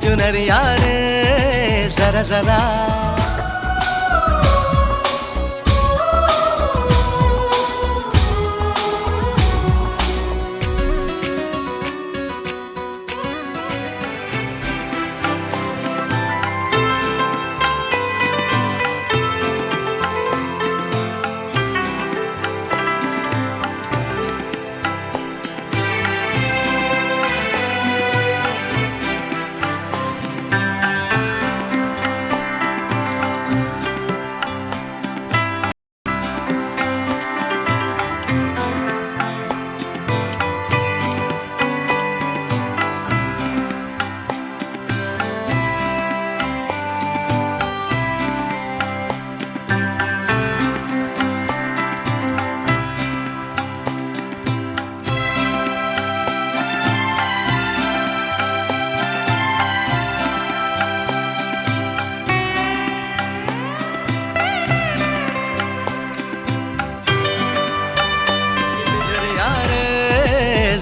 चुनरिया रे जरा जरा।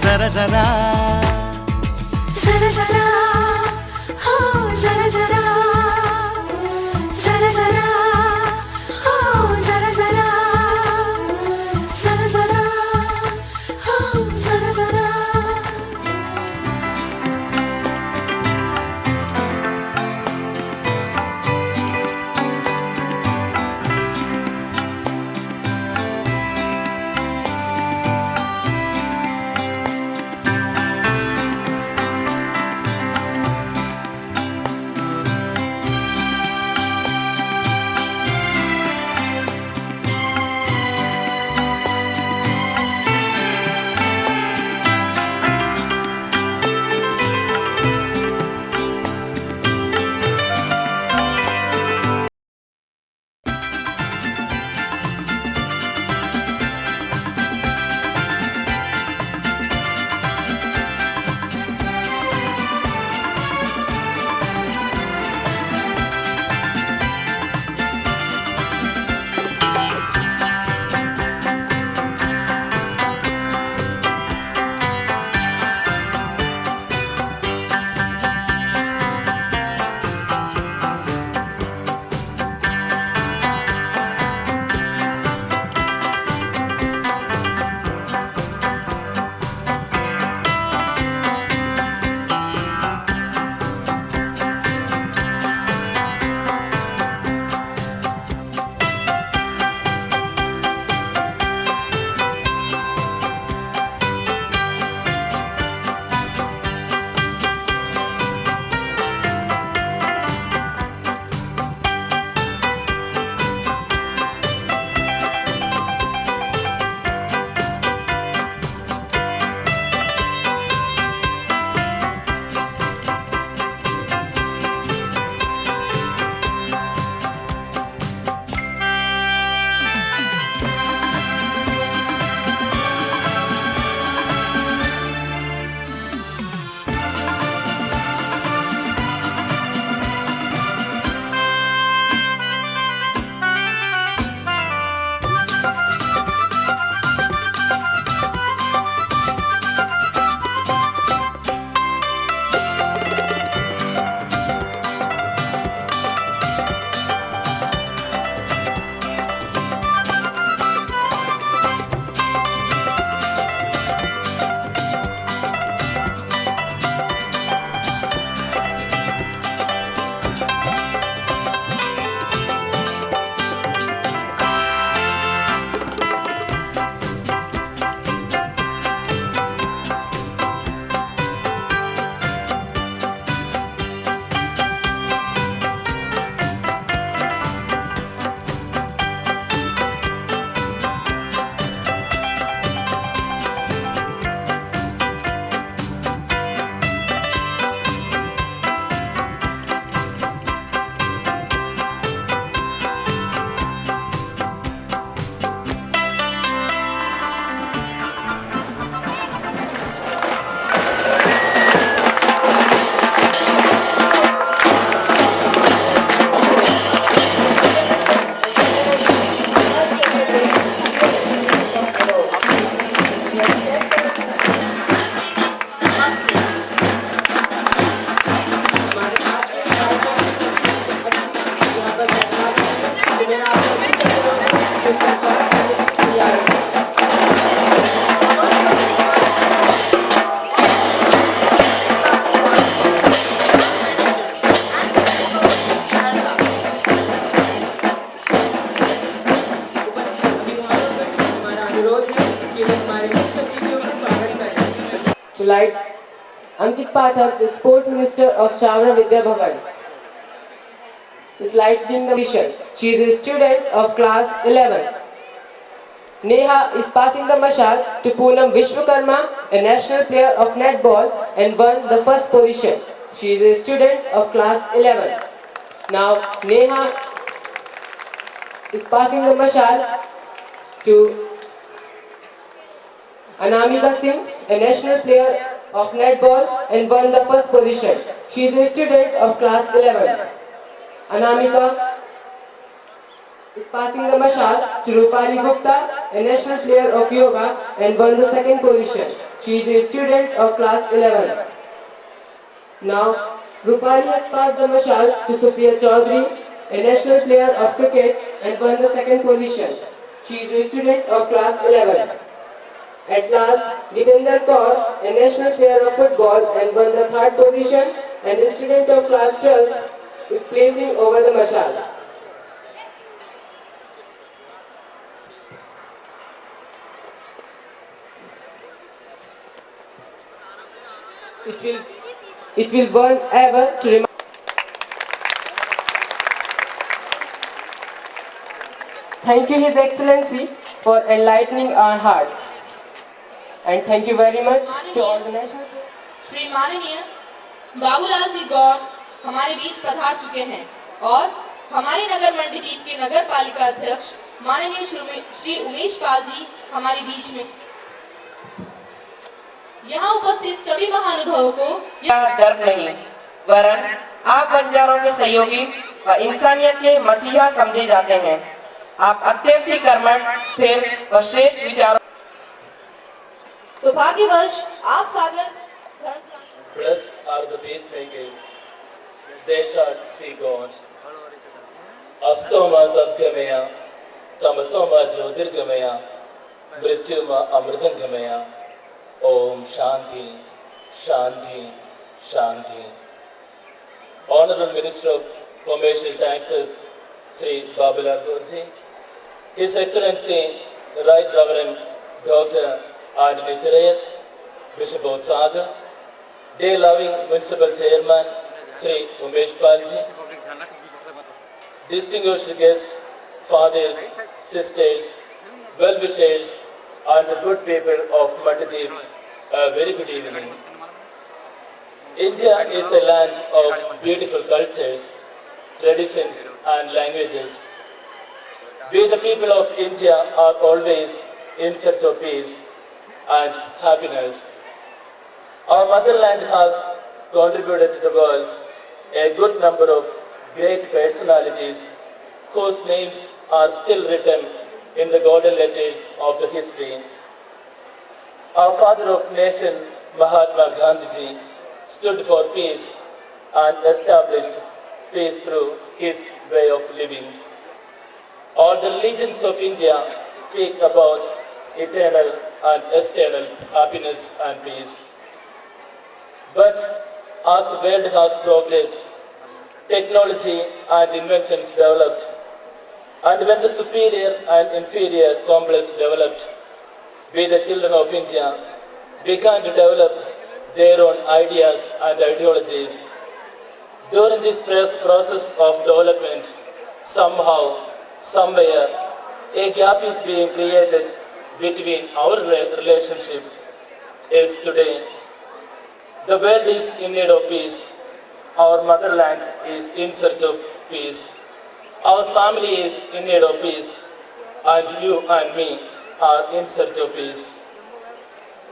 जरा जरा जरा जरा हो जरा जरा जरा जरा हो जरा जरा जरा जरा हो जरा जरा। light Ankit Pathak, the Sports Minister of Chavra Vidya Bhavan, is lighting the mission. She is a student of class 11. Neha is passing the mashal to Poonam Vishwakarma, a national player of netball, and won the first position. She is a student of class 11. Now Neha is passing the mashal to Anamika Singh, a national player of netball, and won the first position. She is a student of class 11. Anamika is passing the mashal to Rupali Gupta, a national player of yoga, and won the second position. She is a student of class 11. Now, Rupali has passed the mashal to Supriya Chaudhary, a national player of cricket, and won the second position. She is a student of class 11. At last, Gitender Kaur, a national player of football, and won the third position, and a student of class 12, is placing over the mashal. It will burn ever to remind. Thank you, His Excellency, for enlightening our hearts. And thank you very much to all the national. Shri माननीय बाबूलाल जी गौर हमारे बीच पधार चुके हैं और हमारे नगर मंडीदीप के नगर पालिका अध्यक्ष माननीय श्री उमेश पाल जी हमारे बीच में यहाँ उपस्थित सभी महानुभावों को दर्द नहीं वरन आप बंजारों के सहयोगी व इंसानियत के मसीहा समझे जाते हैं। आप अत्यंत ही कर्मठ, स्थिर व श्रेष्ठ विचारों सौभाग्यवश आप सागर Blessed are the peacemakers, they shall see God. Astoma Sadgamaya, Tamasoma Jyotirgamaya, Mrityuma Amritangamaya. Om Shanti, Shanti, Shanti. Honorable Minister of Commercial Taxes, Sri Babilal Gaurji, His Excellency, Right Reverend Dr. Anthony Chirayat, Bishop of Saga, Day-loving Municipal Chairman, Sri Umesh Palji, distinguished guests, fathers, sisters, well-wishers, and the good people of Mandadeep, a very good evening. India is a land of beautiful cultures, traditions and languages. We the people of India are always in search of peace and happiness. Our motherland has contributed to the world a good number of great personalities whose names are still written in the golden letters of the history. Our father of nation, Mahatma Gandhi, stood for peace and established peace through his way of living. All the religions of India speak about eternal and external happiness and peace. But as the world has progressed, technology and inventions developed, and when the superior and inferior complex developed, we the children of India began to develop their own ideas and ideologies. During this process of development, somehow, somewhere, a gap is being created between our relationship. Is today, the world is in need of peace. Our motherland is in search of peace. Our family is in need of peace, and you and me are in search of peace.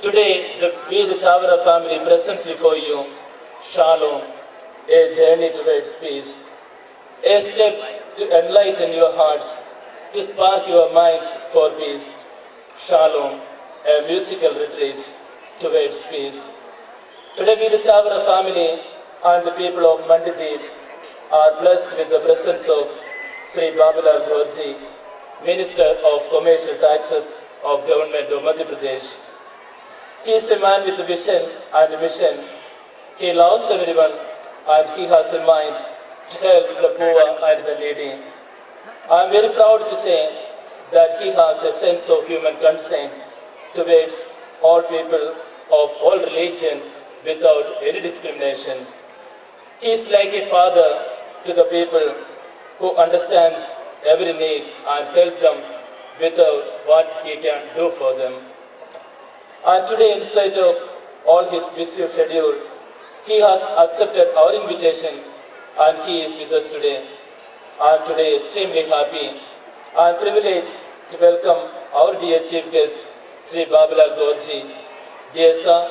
Today, we the Chavara family presents before you Shalom, a journey towards peace, a step to enlighten your hearts, to spark your mind for peace. Shalom, a musical retreat towards peace. Today, we the Chavara family and the people of Mandadeep are blessed with the presence of Sri Babilal Gaurji, Minister of Commercial Taxes of Government of Madhya Pradesh. He is a man with a vision and a mission. He loves everyone and he has a mind to help the poor and the needy. I am very proud to say that he has a sense of human concern towards all people of all religion without any discrimination. He is like a father to the people who understands every need and help them without what he can do for them. And today, in spite of all his busy schedule, he has accepted our invitation and he is with us today. I am today extremely happy and privileged to welcome our dear chief guest, Sri Babalal Gaurji. Dear sir,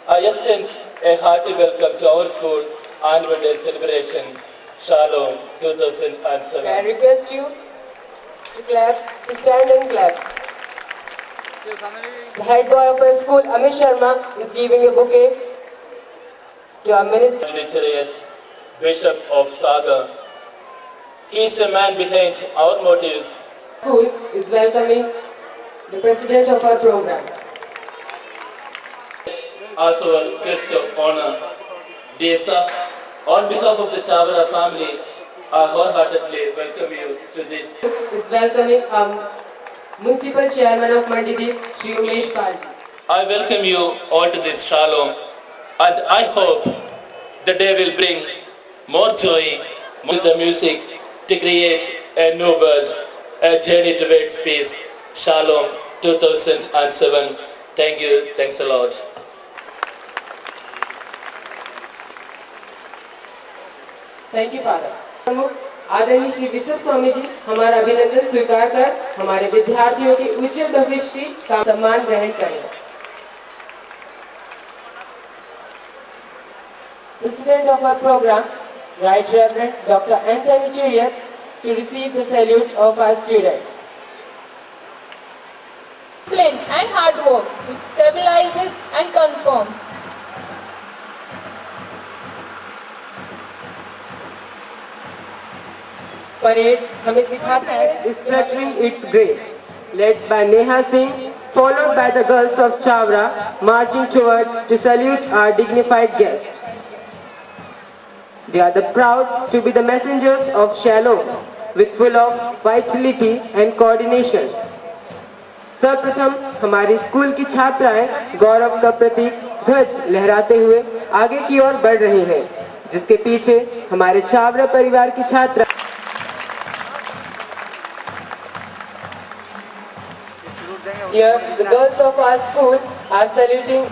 I extend a hearty welcome to our school annual day celebration, Shalom 2007. May I request you to clap, to stand and clap. The head boy of our school, Amit Sharma, is giving a bouquet to our minister. Literate Bishop of Sagar. He is a man behind our motives. School is welcoming the president of our program. As our guest of honor, dear sir, on behalf of the Chavara family, I wholeheartedly welcome you to this. Is welcoming Municipal Chairman of Mandideep, Shri Umesh Palji. I welcome you all to this Shalom, and I hope the day will bring more joy, more the music to create a new world, a journey towards peace. Shalom 2007. Thank you. Thanks a lot. Thank you, Father. आदरणीय श्री विश्व स्वामी जी हमारा अभिनंदन स्वीकार कर हमारे विद्यार्थियों के उज्जवल भविष्य की का सम्मान ग्रहण करें। President of our program, Right Reverend Dr. Anthony Chiriat, to receive the salute of our students. Discipline and hard work, which stabilizes and confirms. Parade हमें सिखाता है structuring its grace, led by Neha Singh, followed by the girls of Chavra, marching towards to salute our dignified guest. They are the proud to be the messengers of Shalom, with full of vitality and coordination. सर्वप्रथम हमारे school की छात्राएं गौरव का प्रतीक ध्वज लहराते हुए आगे की ओर बढ़ रही हैं, जिसके पीछे हमारे छावरा परिवार की छात्रा Here, the girls of our school are saluting.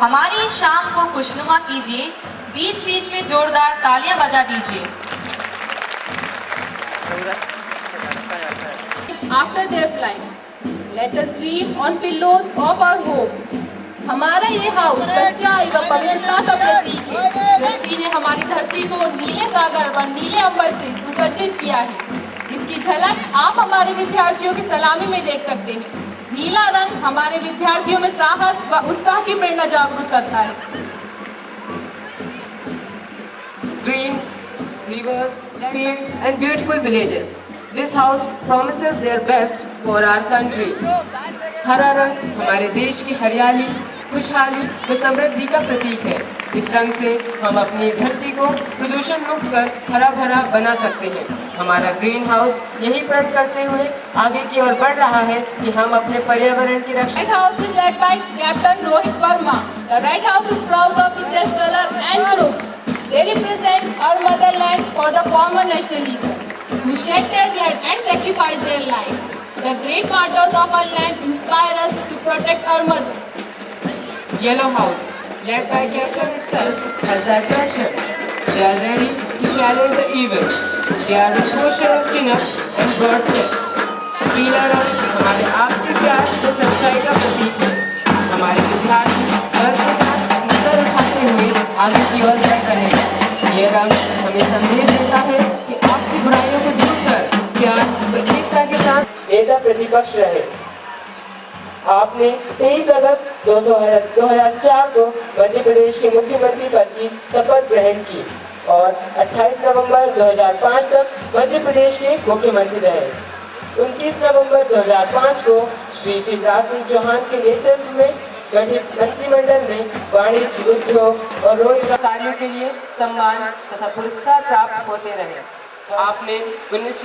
हमारी इस शाम को खुशनुमा कीजिए, बीच बीच में जोरदार तालियां बजा दीजिए। After their flight, let us sleep on pillows of our hope. हमारा ये हाउस सच्चा एवं पवित्रता का प्रतीक है। धरती ने हमारी धरती को नीले सागर व नीले अंबर से सुसज्जित किया है। इसकी झलक आप हमारे विद्यार्थियों की सलामी में देख सकते हैं। नीला रंग हमारे विद्यार्थियों में साहस व उत्साह की प्रेरणा जागरूक करता है। Green, rivers, fields and beautiful villages. This house promises their best for our country. हरा रंग हमारे देश की हरियाली, खुशहाली व समृद्धि का प्रतीक है। इस रंग से हम अपनी धरती को प्रदूषण मुक्त कर हरा भरा बना सकते हैं। हमारा ग्रीन हाउस यही प्रण करते हुए आगे की ओर बढ़ रहा है कि हम अपने पर्यावरण की रक्षा। Red House is led by Captain Rohit Verma. The Red House is proud of its color and group. They represent our motherland for the former nationalism, who shed their blood and sacrificed their life. The great martyrs of our land inspire us to protect our mother. Yellow House, led by Captain itself, has their passion. They are ready to challenge the evil. They are the portion of Chinook and bird-fed. पीला रंग हमारे आपसी प्यार व सच्चाई का प्रतीक है। हमारे विद्यार्थी गर्व के साथ नजर उठाते हुए आगे की ओर बढ़ रहे हैं। ये रंग हमें संदेश देता है कि आपसी बुराइयों को दूर कर प्यार व एकता के साथ नेता प्रतिपक्ष रहे। आपने 23 अगस्त 2004 को मध्य प्रदेश के मुख्यमंत्री पद की शपथ ग्रहण की और 28 नवंबर 2005 तक मध्य प्रदेश के मुख्यमंत्री रहे। 29 नवंबर 2005 को श्री शिवराज सिंह चौहान के नेतृत्व में गठित मंत्रिमंडल में वाणिज्य, उद्योग और रोजगार कार्यों के लिए सम्मान तथा पुरस्कार प्राप्त होते रहे। तो आपने 19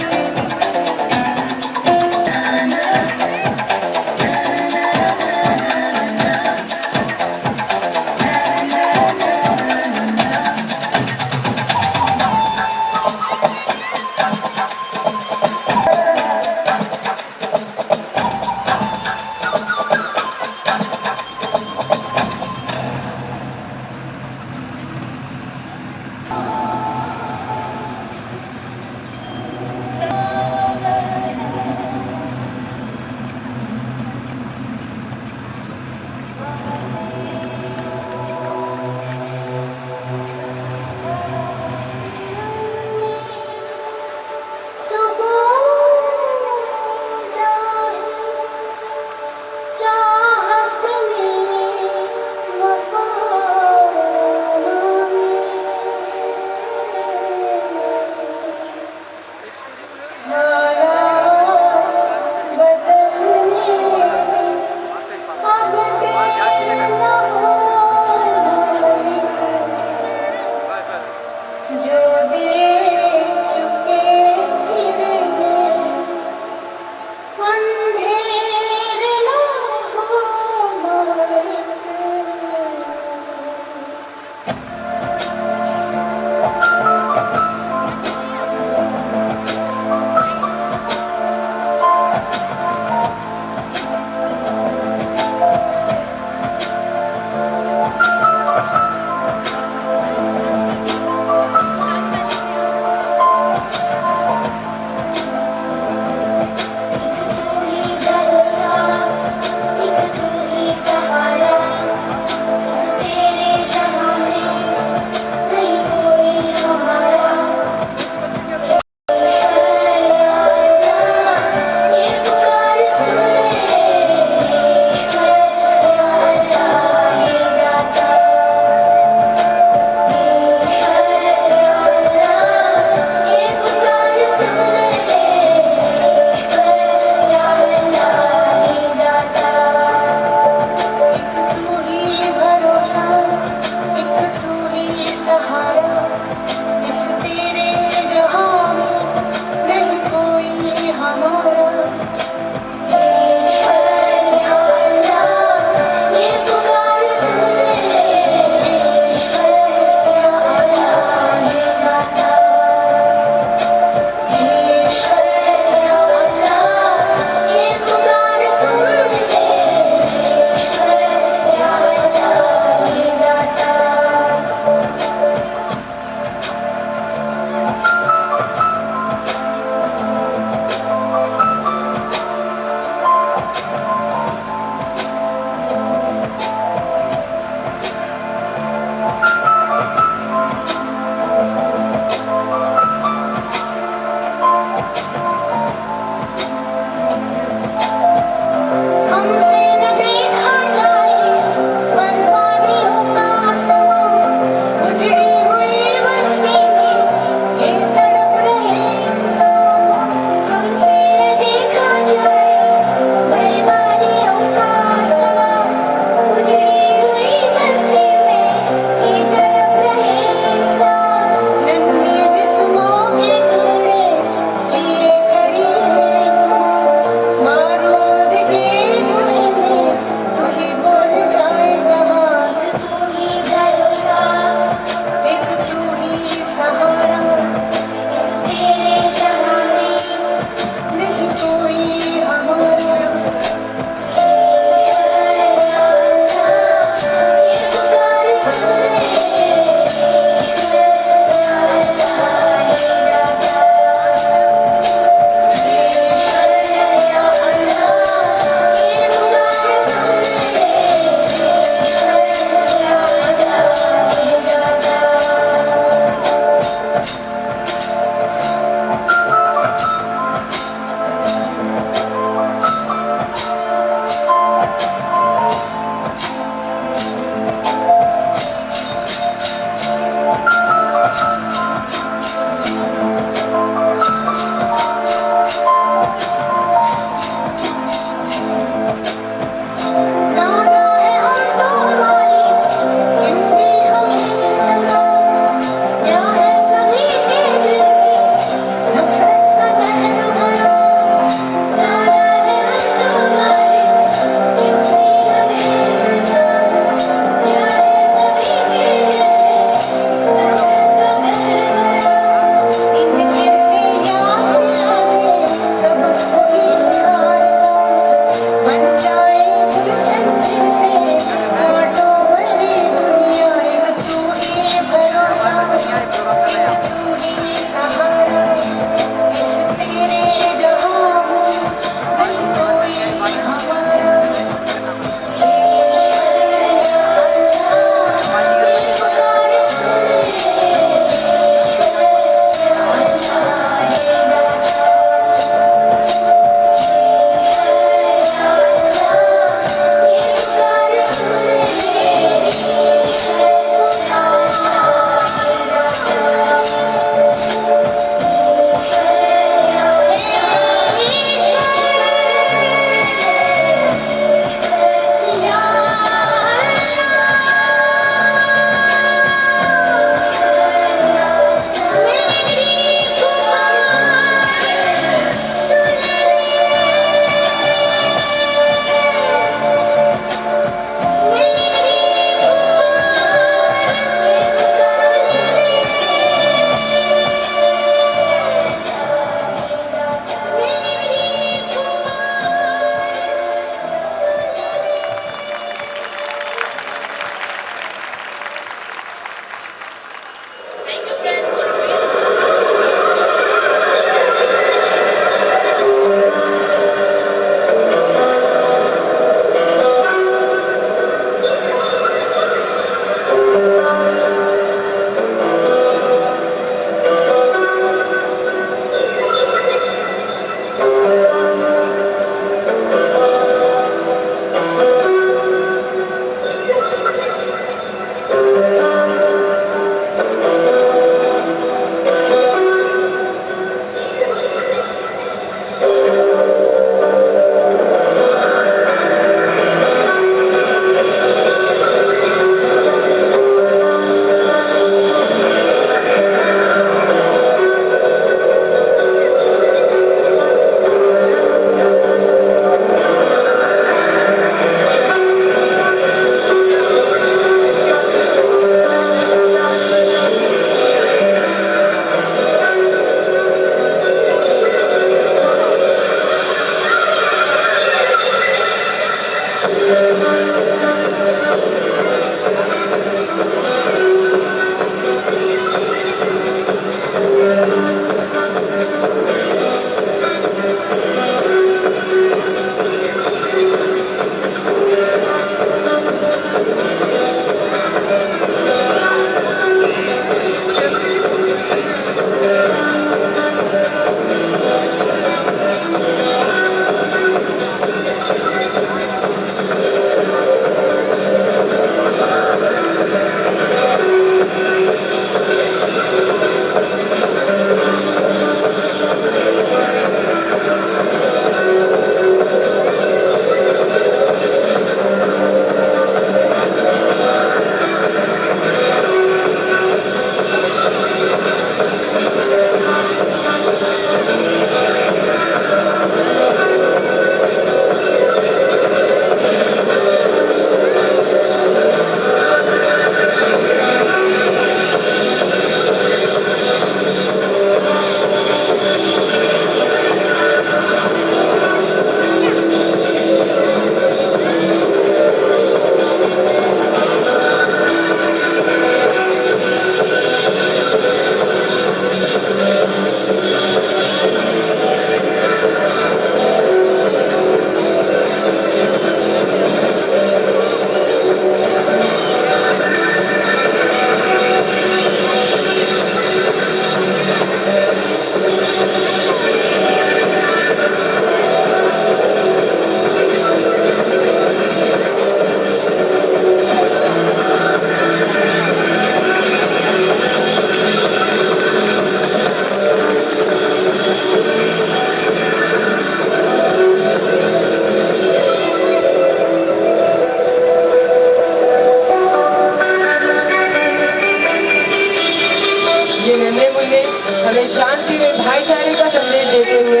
हमें शांति में भाईचारे का संदेश देते हुए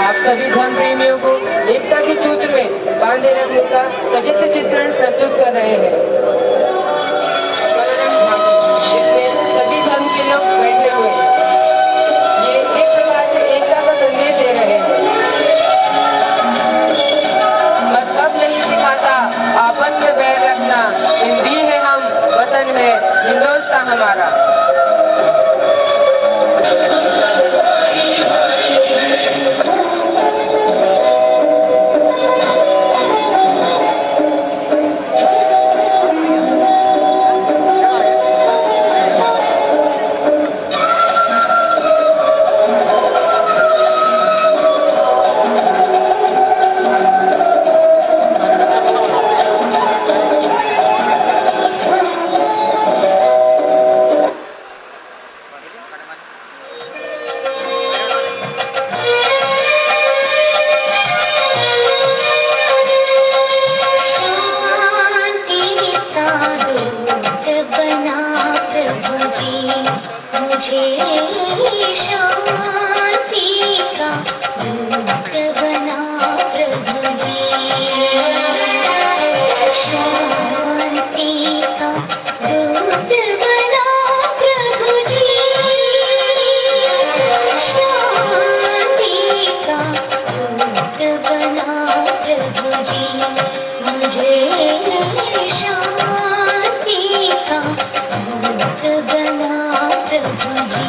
आप सभी धर्म प्रेमियों को एकता के सूत्र में बांधे रखने का सचित्र चित्रण प्रस्तुत कर रहे हैं। इसमें सभी धर्म के लोग बैठे हुए हैं। ये एक प्रकार से एकता का संदेश दे रहे हैं। मजहब नहीं सिखाता आपस में बैर रखना, हिंदी है हम, वतन है हिंदुस्तान हमारा। शांति का दूत बना प्रभु जी।